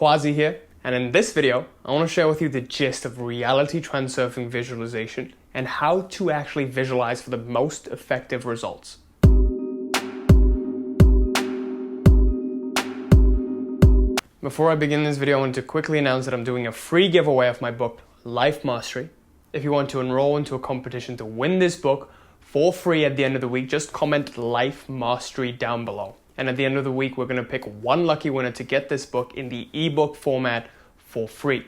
Quazi here, and in this video, I want to share with you the gist of reality transurfing visualization and how to actually visualize for the most effective results. Before I begin this video, I want to quickly announce that I'm doing a free giveaway of my book, Life Mastery. If you want to enroll into a competition to win this book for free at the end of the week, just comment Life Mastery down below. And at the end of the week, we're going to pick one lucky winner to get this book in the ebook format for free.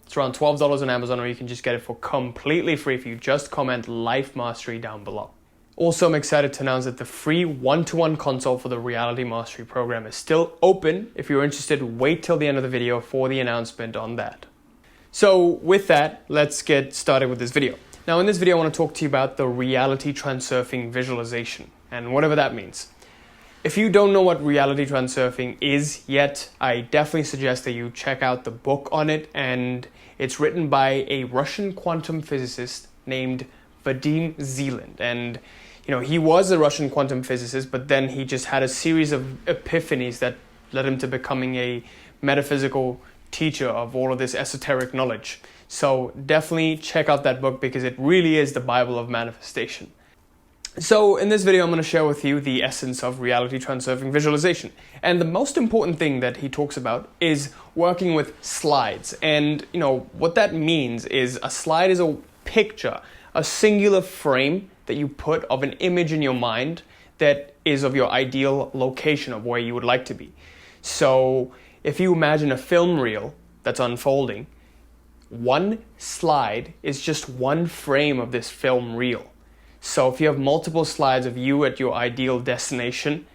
It's around $12 on Amazon, or you can just get it for completely free if you just comment Life Mastery down below. Also, I'm excited to announce that the free one-to-one consult for the Reality Mastery program is still open. If you're interested, wait till the end of the video for the announcement on that. So with that, let's get started with this video. Now in this video, I want to talk to you about the reality transurfing visualization and whatever that means. If you don't know what reality transurfing is yet, I definitely suggest that you check out the book on it, and it's written by a Russian quantum physicist named Vadim Zeland. And he was a Russian quantum physicist, but then he just had a series of epiphanies that led him to becoming a metaphysical teacher of all of this esoteric knowledge. So definitely check out that book because it really is the Bible of manifestation. So in this video, I'm going to share with you the essence of reality transurfing visualization. And the most important thing that he talks about is working with slides. And what that means is a slide is a picture, a singular frame that you put of an image in your mind that is of your ideal location of where you would like to be. So if you imagine a film reel that's unfolding, one slide is just one frame of this film reel. So if you have multiple slides of you at your ideal destination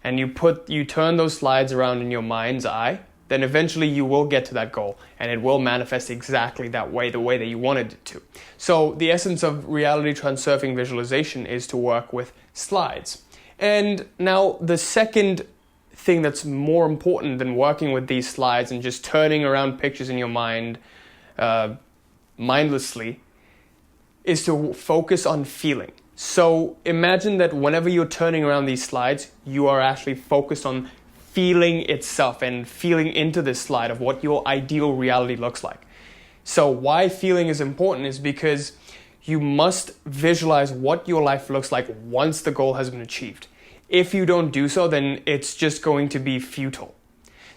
and you turn those slides around in your mind's eye, then eventually you will get to that goal and it will manifest exactly that way, the way that you wanted it to. So the essence of reality transurfing visualization is to work with slides. And now the second thing that's more important than working with these slides and just turning around pictures in your mind mindlessly is to focus on feeling. So imagine that whenever you're turning around these slides, you are actually focused on feeling itself and feeling into this slide of what your ideal reality looks like. So why feeling is important is because you must visualize what your life looks like once the goal has been achieved. If you don't do so, then it's just going to be futile.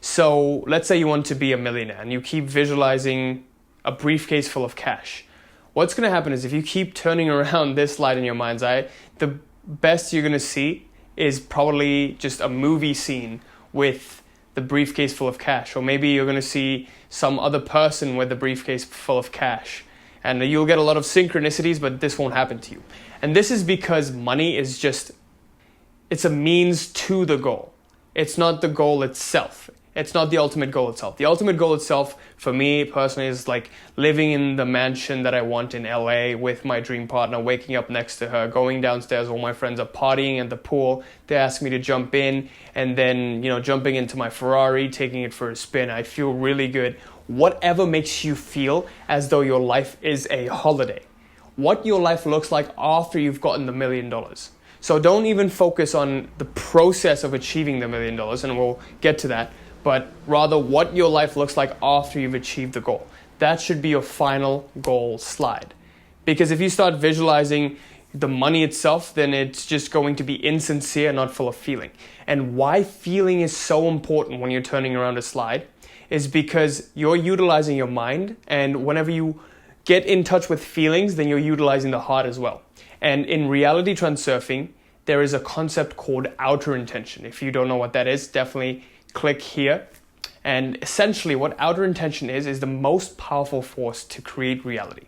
So let's say you want to be a millionaire and you keep visualizing a briefcase full of cash. What's going to happen is if you keep turning around this slide in your mind's eye, the best you're going to see is probably just a movie scene with the briefcase full of cash. Or maybe you're going to see some other person with the briefcase full of cash. And you'll get a lot of synchronicities, but this won't happen to you. And this is because money is it's a means to the goal. It's not the goal itself. It's not the ultimate goal itself. The ultimate goal itself, for me personally, is like living in the mansion that I want in LA with my dream partner, waking up next to her, going downstairs, all my friends are partying at the pool. They ask me to jump in, and then, jumping into my Ferrari, taking it for a spin. I feel really good. Whatever makes you feel as though your life is a holiday. What your life looks like after you've gotten the $1 million. So don't even focus on the process of achieving the $1 million, and we'll get to that. But rather what your life looks like after you've achieved the goal. That should be your final goal slide. Because if you start visualizing the money itself, then it's just going to be insincere, not full of feeling. And why feeling is so important when you're turning around a slide is because you're utilizing your mind, and whenever you get in touch with feelings, then you're utilizing the heart as well. And in reality transurfing, there is a concept called outer intention. If you don't know what that is, definitely click here. And essentially what outer intention is the most powerful force to create reality.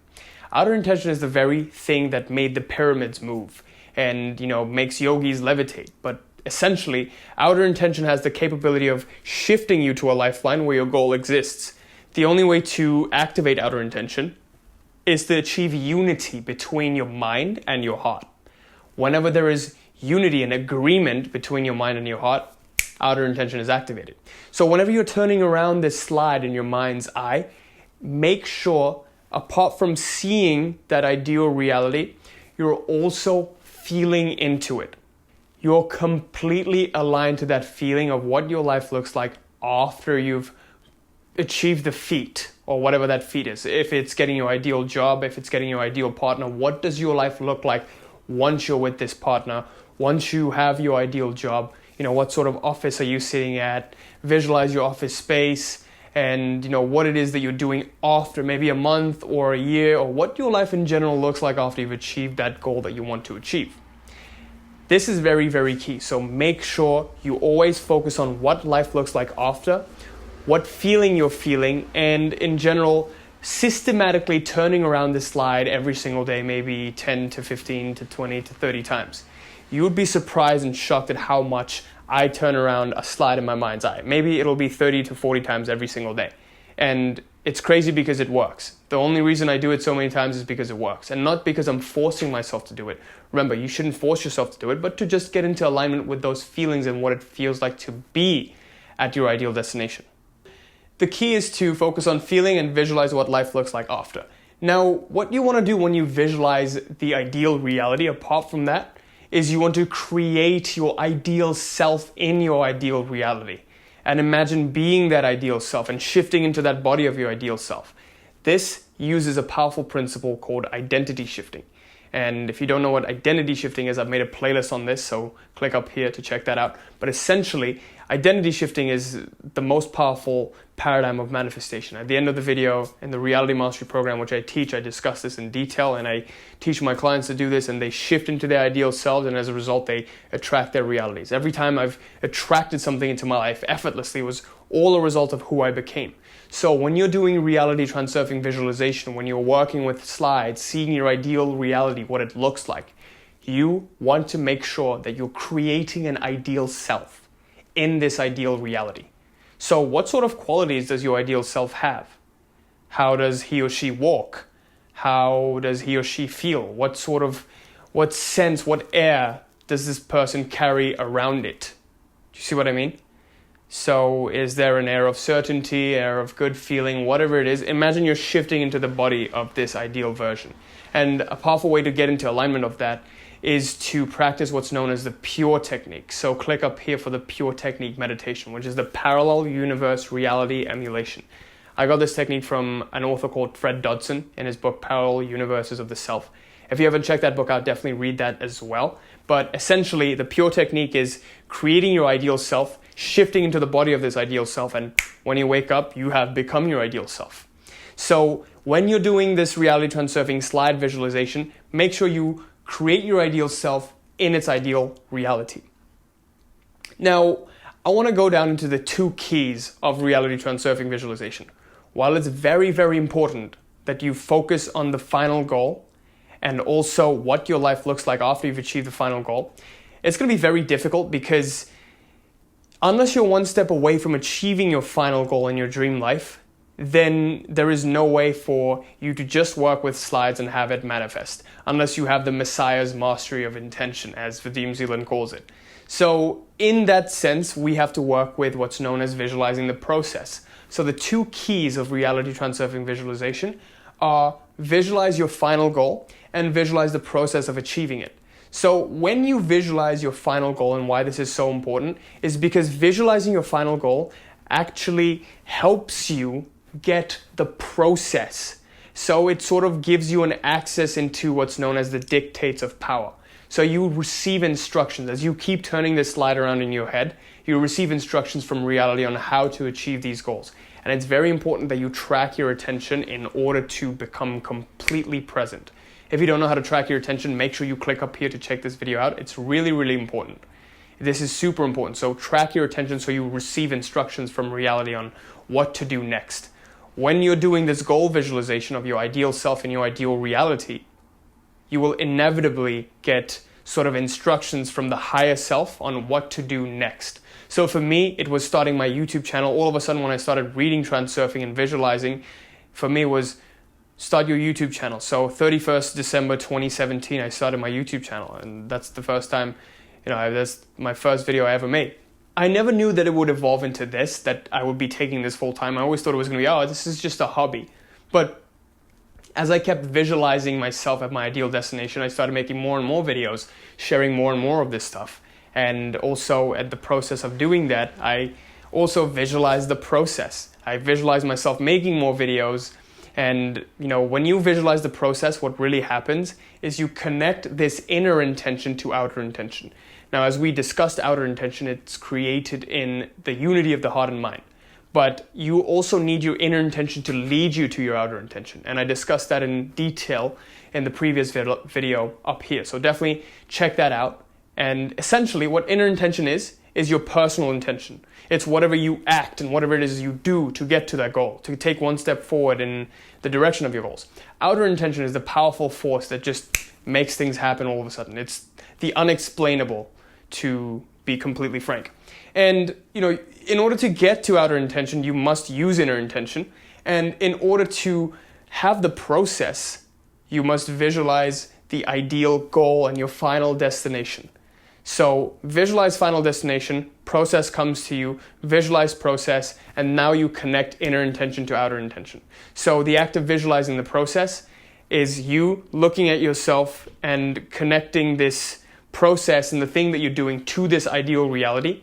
Outer intention is the very thing that made the pyramids move and makes yogis levitate. But essentially outer intention has the capability of shifting you to a lifeline where your goal exists. The only way to activate outer intention is to achieve unity between your mind and your heart. Whenever there is unity and agreement between your mind and your heart, outer intention is activated. So whenever you're turning around this slide in your mind's eye, make sure, apart from seeing that ideal reality, you're also feeling into it. You're completely aligned to that feeling of what your life looks like after you've achieve the feat, or whatever that feat is. If it's getting your ideal job, if it's getting your ideal partner, what does your life look like once you're with this partner? Once you have your ideal job, what sort of office are you sitting at? Visualize your office space, and what it is that you're doing after maybe a month or a year, or what your life in general looks like after you've achieved that goal that you want to achieve. This is very, very key. So make sure you always focus on what life looks like after, what feeling you're feeling, and in general, systematically turning around the slide every single day, maybe 10 to 15 to 20 to 30 times. You would be surprised and shocked at how much I turn around a slide in my mind's eye. Maybe it'll be 30 to 40 times every single day. And it's crazy because it works. The only reason I do it so many times is because it works, and not because I'm forcing myself to do it. Remember, you shouldn't force yourself to do it, but to just get into alignment with those feelings and what it feels like to be at your ideal destination. The key is to focus on feeling and visualize what life looks like after. Now, what you want to do when you visualize the ideal reality, apart from that, is you want to create your ideal self in your ideal reality. And imagine being that ideal self and shifting into that body of your ideal self. This uses a powerful principle called identity shifting. And if you don't know what identity shifting is, I've made a playlist on this, so click up here to check that out. But essentially, identity shifting is the most powerful paradigm of manifestation. At the end of the video, in the Reality Mastery program, which I teach, I discuss this in detail, and I teach my clients to do this, and they shift into their ideal selves, and as a result, they attract their realities. Every time I've attracted something into my life effortlessly was all a result of who I became. So when you're doing reality transurfing visualization, when you're working with slides, seeing your ideal reality, what it looks like, you want to make sure that you're creating an ideal self in this ideal reality. So what sort of qualities does your ideal self have? How does he or she walk? How does he or she feel? What sense, what air does this person carry around it? Do you see what I mean? So is there an air of certainty, air of good feeling, whatever it is? Imagine you're shifting into the body of this ideal version. And a powerful way to get into alignment of that is to practice what's known as the pure technique. So click up here for the pure technique meditation, which is the parallel universe reality emulation. I got this technique from an author called Fred Dodson in his book, Parallel Universes of the Self. If you haven't checked that book out, definitely read that as well. But essentially, the pure technique is creating your ideal self, shifting into the body of this ideal self, and when you wake up, you have become your ideal self. So when you're doing this reality transurfing slide visualization, make sure you create your ideal self in its ideal reality. Now, I want to go down into the 2 keys of reality transurfing visualization. While it's very, very important that you focus on the final goal and also what your life looks like after you've achieved the final goal, it's going to be very difficult because unless you're one step away from achieving your final goal in your dream life, then there is no way for you to just work with slides and have it manifest, unless you have the Messiah's mastery of intention, as Vadim Zeland calls it. So in that sense, we have to work with what's known as visualizing the process. So the 2 keys of reality transurfing visualization are visualize your final goal and visualize the process of achieving it. So when you visualize your final goal, and why this is so important, is because visualizing your final goal actually helps you get the process. So it sort of gives you an access into what's known as the dictates of power. So you receive instructions. As you keep turning this slide around in your head, you receive instructions from reality on how to achieve these goals. And it's very important that you track your attention in order to become completely present. If you don't know how to track your attention, make sure you click up here to check this video out. It's really, really important. This is super important. So track your attention so you receive instructions from reality on what to do next. When you're doing this goal visualization of your ideal self and your ideal reality, you will inevitably get sort of instructions from the higher self on what to do next. So for me, it was starting my YouTube channel. All of a sudden, when I started reading transurfing and visualizing, for me was start your YouTube channel. So 31st December 2017, I started my YouTube channel, and that's the first time, that's my first video I ever made. I never knew that it would evolve into this, that I would be taking this full time. I always thought it was going to be, this is just a hobby. But as I kept visualizing myself at my ideal destination, I started making more and more videos, sharing more and more of this stuff. And also at the process of doing that, I also visualized the process. I visualize myself making more videos. And when you visualize the process, what really happens is you connect this inner intention to outer intention. Now, as we discussed outer intention, it's created in the unity of the heart and mind. But you also need your inner intention to lead you to your outer intention. And I discussed that in detail in the previous video up here. So definitely check that out. And essentially what inner intention is your personal intention. It's whatever you act and whatever it is you do to get to that goal, to take one step forward in the direction of your goals. Outer intention is the powerful force that just makes things happen all of a sudden. It's the unexplainable, to be completely frank. And, in order to get to outer intention, you must use inner intention. And in order to have the process, you must visualize the ideal goal and your final destination. So visualize final destination, process comes to you, visualize process, and now you connect inner intention to outer intention. So the act of visualizing the process is you looking at yourself and connecting this process and the thing that you're doing to this ideal reality.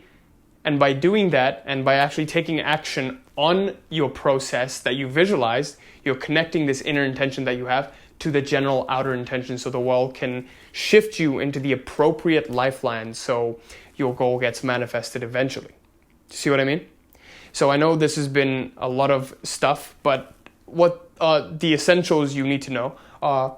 And by doing that, and by actually taking action on your process that you visualized, you're connecting this inner intention that you have to the general outer intention, so the world can shift you into the appropriate lifeline so your goal gets manifested eventually. See what I mean? So I know this has been a lot of stuff, but what the essentials you need to know are: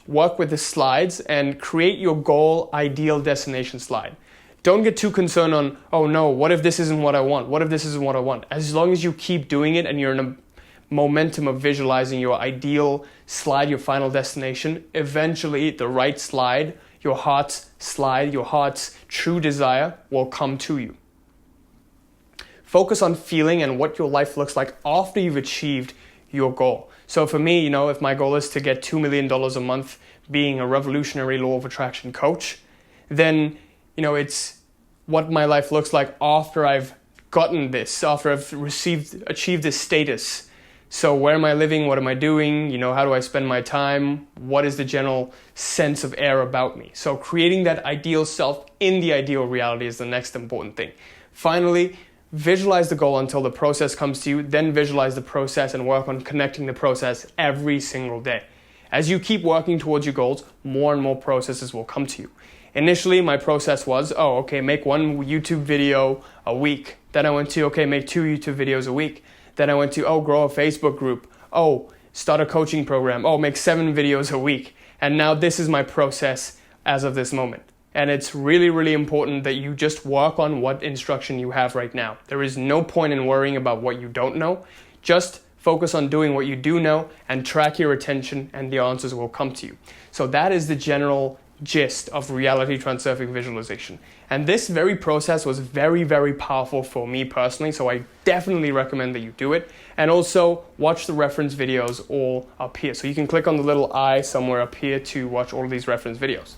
work with the slides and create your goal ideal destination slide. Don't get too concerned on, oh no, what if this isn't what I want? What if this isn't what I want? As long as you keep doing it and you're in a momentum of visualizing your ideal slide, your final destination, eventually the right slide, your heart's slide, your heart's true desire will come to you. Focus on feeling and what your life looks like after you've achieved your goal. So for me, if my goal is to get $2 million a month being a revolutionary law of attraction coach, then, it's what my life looks like after I've gotten this, after I've achieved this status. So where am I living? What am I doing? How do I spend my time? What is the general sense of air about me? So creating that ideal self in the ideal reality is the next important thing. Finally, visualize the goal until the process comes to you, then visualize the process and work on connecting the process every single day. As you keep working towards your goals, more and more processes will come to you. Initially, my process was, make one YouTube video a week. Then I went to, make 2 YouTube videos a week. Then I went to, grow a Facebook group. Start a coaching program. Make 7 videos a week. And now this is my process as of this moment. And it's really, really important that you just work on what instruction you have right now. There is no point in worrying about what you don't know. Just focus on doing what you do know and track your attention, and the answers will come to you. So that is the general gist of reality transurfing visualization. And this very process was very, very powerful for me personally, so I definitely recommend that you do it. And also watch the reference videos all up here. So you can click on the little eye somewhere up here to watch all of these reference videos.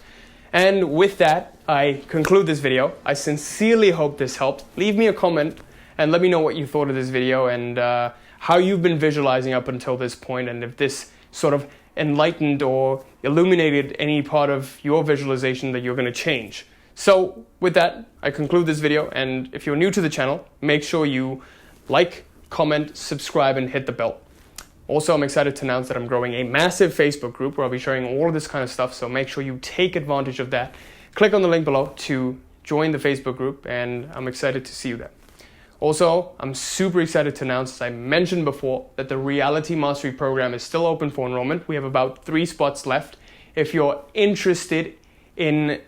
And with that, I conclude this video. I sincerely hope this helped. Leave me a comment and let me know what you thought of this video and how you've been visualizing up until this point, and if this sort of enlightened or illuminated any part of your visualization that you're going to change. So with that, I conclude this video, and if you're new to the channel, make sure you like, comment, subscribe, and hit the bell. Also, I'm excited to announce that I'm growing a massive Facebook group where I'll be sharing all of this kind of stuff, so make sure you take advantage of that. Click on the link below to join the Facebook group, and I'm excited to see you there. Also, I'm super excited to announce, as I mentioned before, that the Reality Mastery Program is still open for enrollment. We have about 3 spots left. If you're interested in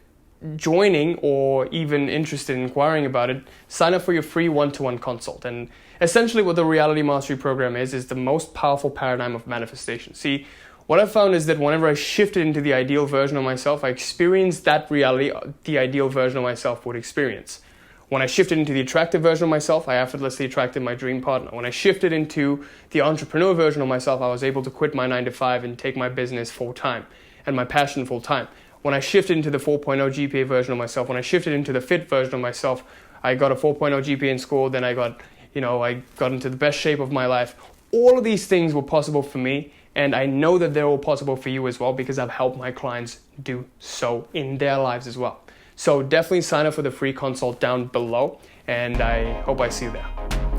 joining or even interested in inquiring about it, sign up for your free one-to-one consult. And essentially what the Reality Mastery Program is the most powerful paradigm of manifestation. See, what I've found is that whenever I shifted into the ideal version of myself, I experienced that reality the ideal version of myself would experience. When I shifted into the attractive version of myself, I effortlessly attracted my dream partner. When I shifted into the entrepreneur version of myself, I was able to quit my 9-to-5 and take my business full-time and my passion full-time. When I shifted into the 4.0 GPA version of myself, when I shifted into the fit version of myself, I got a 4.0 GPA in school, then I got into the best shape of my life. All of these things were possible for me, and I know that they're all possible for you as well because I've helped my clients do so in their lives as well. So definitely sign up for the free consult down below, and I hope I see you there.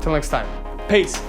Till next time, peace.